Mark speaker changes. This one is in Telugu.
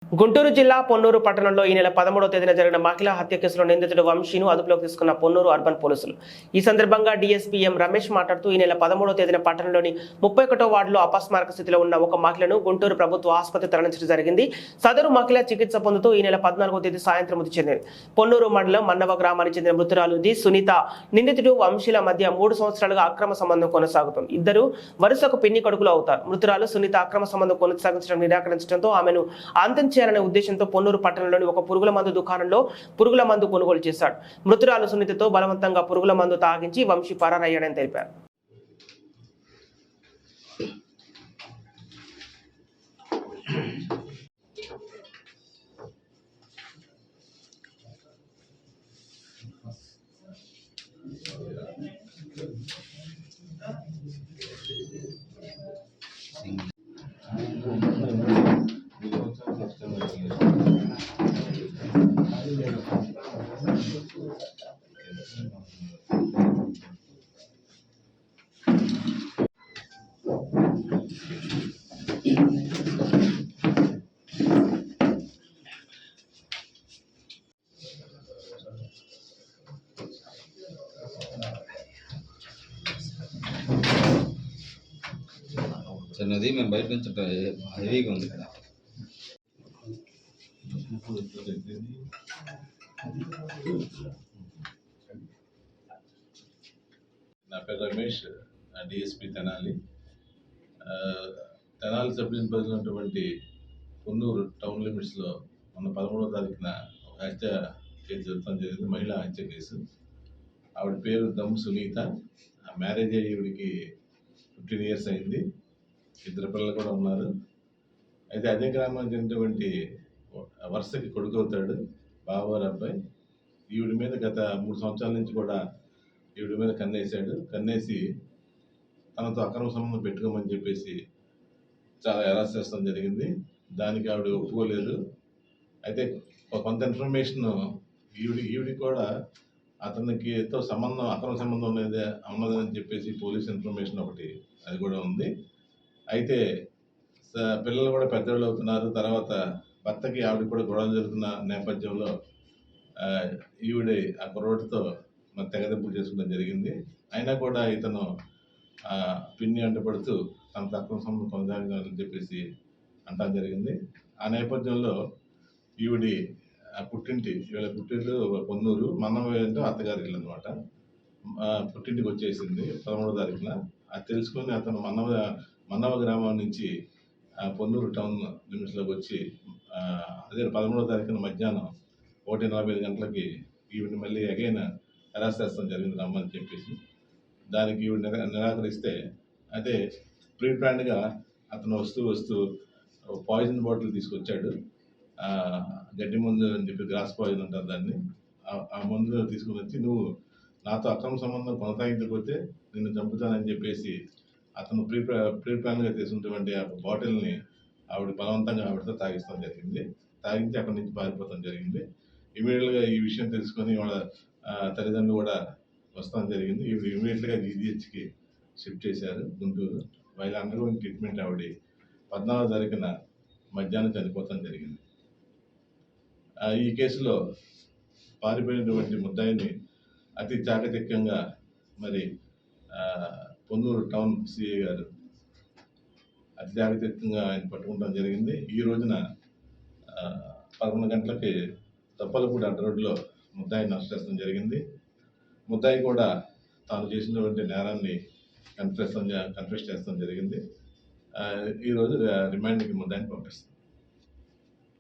Speaker 1: గుంటూరు జిల్లా పొన్నూరు పట్టణంలో ఈ నెల 13వ తేదీన జరిగిన మహిళా హత్య కేసులో నిందితుడు వంశీను అదుపులోకి తీసుకున్న పొన్నూరు అర్బన్ పోలీసులు. ఈ సందర్భంగా డీఎస్పీ ఎం రమేష్ మాట్లాడుతూ ఈ నెల 13వ తేదీన పట్టణంలోని 31వ వార్డులో అపస్మారక స్థితిలో ఉన్న ఒక మహిళను గుంటూరు ప్రభుత్వ ఆసుపత్రికి తరలించడం జరిగింది. సదరు మహిళ చికిత్స పొందుతూ ఈ నెల 14వ తేదీ సాయంత్రం మృతి చెందింది. పొన్నూరు మండలం మన్నవ గ్రామానికి చెందిన మృతురాలు సునీత. నిందితుడు వంశీల మధ్య 3 సంవత్సరాలుగా అక్రమ సంబంధం కొనసాగుతుంది. ఇద్దరు వరుసకు పిన్ని కొడుకులు అవుతారు. మృతురాలు సునీత అక్రమ సంబంధం కొనసాగించడం నిరాకరించడంతో ఆమెను అంతం చేయాలనే ఉద్దేశంతో పొన్నూరు పట్టణంలోని ఒక పురుగుల మందు దుకాణంలో పురుగుల మందు కొనుగోలు చేశాడు. మృతురాలు సునీతతో బలవంతంగా పురుగుల మందు తాగించి వంశీ పరారయ్యాడని తెలిపారు.
Speaker 2: నది మేము బయట నుంచి హెవీగా ఉంది ఇక్కడ.
Speaker 3: నా పేరు Ramesh, DSP Tenali. Tenali sub division పరిధిలో ఉన్నటువంటి పొన్నూరు టౌన్ లిమిట్స్లో మొన్న 13వ తారీఖున ఒక హత్య కేసు జరుగుతాం జరిగింది. మహిళా హత్య కేసు. ఆవిడ పేరు దమ్ సునీత. మ్యారేజ్ అయ్యి ఈవిడికి 15 years అయింది. 2 పిల్లలు కూడా ఉన్నారు. అయితే అదే గ్రామానికి చెందినటువంటి వరుసకి కొడుకు అవుతాడు, బావగారు అబ్బాయి. ఈవిడి మీద గత 3 సంవత్సరాల నుంచి కూడా ఈవిడి మీద కన్నేసాడు. కన్నేసి తనతో అక్రమ సంబంధం పెట్టుకోమని చెప్పేసి చాలా హెరాస్ చేస్తాం జరిగింది. దానికి ఆవిడ ఒప్పుకోలేదు. అయితే కొంత ఇన్ఫర్మేషన్ ఈవిడికి కూడా అతనికి అక్రమ సంబంధం ఉన్నదని చెప్పేసి పోలీస్ ఇన్ఫర్మేషన్ ఒకటి అది కూడా ఉంది. అయితే పిల్లలు కూడా పెద్దవాళ్ళు అవుతున్నారు. తర్వాత భర్తకి ఆవిడ కూడా గొడవలు జరుగుతున్న నేపథ్యంలో ఈవిడ ఆ కుర్రోడితో తెగదెంపు చేసుకోవడం జరిగింది. అయినా కూడా ఇతను పిన్ని అంటపడుతూ తన అక్రమ సంబంధం కొనసాగాలని చెప్పేసి అంటం జరిగింది. ఆ నేపథ్యంలో ఈవిడి వీళ్ళ పుట్టిల్లు పొన్నూరు, మన్నవేంటో అత్తగారి ఇల్లు అనమాట. పుట్టింటికి వచ్చేసింది 13వ తారీఖున. అది తెలుసుకొని అతను మన్నవ గ్రామం నుంచి పొన్నూరు టౌన్ లిమిట్స్లోకి వచ్చి అదే 13వ తారీఖున మధ్యాహ్నం 1:45 గంటలకి ఈవిని మళ్ళీ అగైన్ హెరాస్ చేస్తాం జరిగింది రమ్మని చెప్పేసి. దానికి ఈవిడ నిరాకరిస్తే అదే ప్రీ ప్లాన్డ్గా అతను వస్తూ పాయిజన్ బాటిల్ తీసుకొచ్చాడు. గడ్డి మందు అని చెప్పి గ్రాస్ పాయిజన్ అంటారు దాన్ని. ఆ మందు తీసుకుని వచ్చి నువ్వు నాతో అక్రమ సంబంధం కొనసాగించకపోతే నిన్ను చంపుతానని చెప్పేసి అతను ప్రీ ప్లాన్గా తీసుకున్నటువంటి ఆ బాటిల్ని ఆవిడ బలవంతంగా ఆవిడతో తాగిస్తాం జరిగింది. తాగించి అక్కడి నుంచి పారిపోతాం జరిగింది. ఇమీడియట్గా ఈ విషయం తెలుసుకొని వాళ్ళ తల్లిదండ్రులు కూడా వస్తాం జరిగింది. ఈవిడ ఇమీడియట్గా జీజీహెచ్కి షిఫ్ట్ చేశారు గుంటూరు. వాళ్ళ అండర్గోయింగ్ ట్రీట్మెంట్. ఆవిడ 14వ తారీఖున మధ్యాహ్నం చనిపోతాం జరిగింది. ఈ కేసులో పారిపోయినటువంటి ముద్దాయిని అతి చాకచక్యంగా మరి పొన్నూరు టౌన్ సిఐ గారు అతి చాకచక్యంగా ఆయన పట్టుకుంటాం జరిగింది. ఈ రోజున 11 గంటలకి తప్పలపూడి అడ్డ రోడ్లో ముద్దాయిని అరెస్ట్ చేస్తాం జరిగింది. ముద్దాయి కూడా తాను చేసినటువంటి నేరాన్ని కన్ఫెస్ చేస్తాం జరిగింది. ఈరోజు రిమాండ్కి ముద్దాయిని పంపిస్తాం.